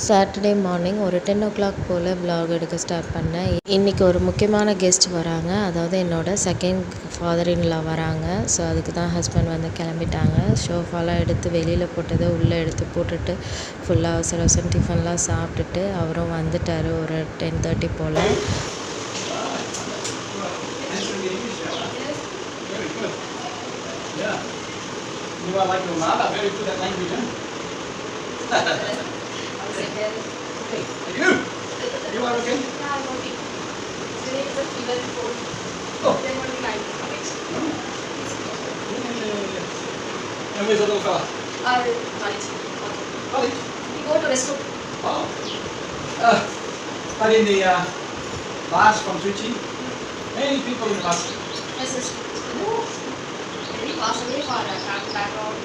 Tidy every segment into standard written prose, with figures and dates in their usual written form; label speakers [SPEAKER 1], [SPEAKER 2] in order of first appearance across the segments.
[SPEAKER 1] Saturday morning ஒரு 10 போல் vlog எடுக்க start பண்ணேன். இன்றைக்கி ஒரு முக்கியமான கெஸ்ட் வராங்க. அதாவது என்னோட செகண்ட் ஃபாதர் இன் லா வராங்க. ஸோ அதுக்கு தான் ஹஸ்பண்ட் வந்து கிளம்பிட்டாங்க. ஷோஃபாலாம் எடுத்து வெளியில் போட்டதை உள்ளே எடுத்து போட்டுட்டு ஃபுல்லாக அவசர அவசரம் டிஃபன்லாம் சாப்பிட்டுட்டு அவரும் வந்துட்டார் ஒரு 10:30 போல்.
[SPEAKER 2] You are like your mother, very good at language, huh? Hey, you? You are okay?
[SPEAKER 3] Yeah, I'm okay. Today is a fever cold.
[SPEAKER 2] Oh.
[SPEAKER 3] Then only night.
[SPEAKER 2] And where's the little fella?
[SPEAKER 3] College.
[SPEAKER 2] College?
[SPEAKER 3] We go to restaurant.
[SPEAKER 2] Oh. But in the class from Trichy, many people in the class.
[SPEAKER 3] Yes, yes. We pass away for background.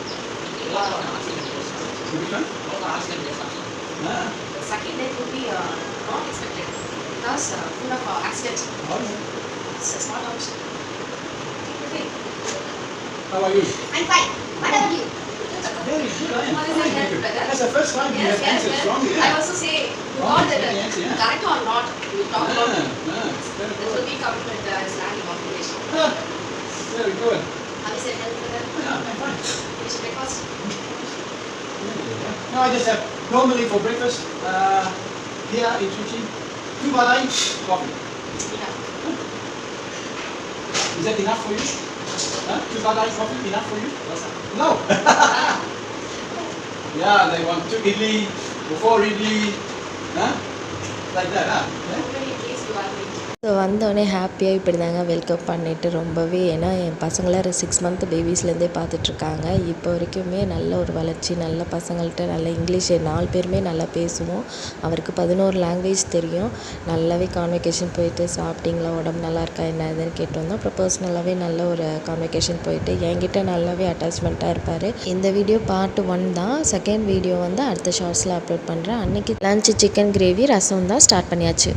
[SPEAKER 2] Which one? Ah.
[SPEAKER 3] The second day would be not expected. Because full of accidents.
[SPEAKER 2] Oh, yeah.
[SPEAKER 3] It's a small house. Okay.
[SPEAKER 2] How are you?
[SPEAKER 3] I'm fine. What about you?
[SPEAKER 2] Very good, I am.
[SPEAKER 3] How is
[SPEAKER 2] Fine,
[SPEAKER 3] it,
[SPEAKER 2] thank you.
[SPEAKER 3] brother?
[SPEAKER 2] That's the first time you have answered strongly.
[SPEAKER 3] I also say, you got that
[SPEAKER 2] yes, yeah.
[SPEAKER 3] correct or not, you talk about it.
[SPEAKER 2] It's very
[SPEAKER 3] This
[SPEAKER 2] good.
[SPEAKER 3] will be commitment as landing obligation.
[SPEAKER 2] Ah, very good.
[SPEAKER 3] How is it, health, brother?
[SPEAKER 2] Yeah, I'm fine.
[SPEAKER 3] Finish breakfast?
[SPEAKER 2] No, I just have normally for breakfast here in Trichy, 2 badai, coffee.
[SPEAKER 3] Yeah.
[SPEAKER 2] Is that enough for you? Huh? 2 badai coffee enough for you? No. Yeah, they want 2 idli, 4 idli, huh? Like that, huh? Yeah?
[SPEAKER 3] How many days you are going?
[SPEAKER 1] So வந்தோடனே ஹாப்பியாக இப்படி தாங்க welcome பண்ணிவிட்டு ரொம்பவே, ஏன்னா என் பசங்களாம் 6 month பேபிஸ்லேருந்தே பார்த்துட்ருக்காங்க. இப்போ வரைக்குமே நல்ல ஒரு வளர்ச்சி, நல்ல பசங்கள்கிட்ட நல்ல இங்கிலீஷ் 4 பேருமே நல்லா பேசுவோம். அவருக்கு 11 லாங்குவேஜ் தெரியும். நல்லாவே கான்வெகேஷன் போயிட்டு சாப்பிட்டீங்களா, உடம்பு நல்லா இருக்கா என்ன இதுன்னு கேட்டு வந்தோம். அப்புறம் பர்சனலாகவே நல்ல ஒரு கான்வெகேஷன் போயிட்டு என்கிட்ட நல்லாவே அட்டாச்மெண்ட்டாக இருப்பார். இந்த வீடியோ பார்ட் 1 தான். செகண்ட் வீடியோ வந்து அடுத்த ஷார்ட்ஸில் அப்லோட் பண்ணுறேன். அன்றைக்கி லஞ்ச் சிக்கன் கிரேவி ரசம் தான் ஸ்டார்ட் பண்ணியாச்சு.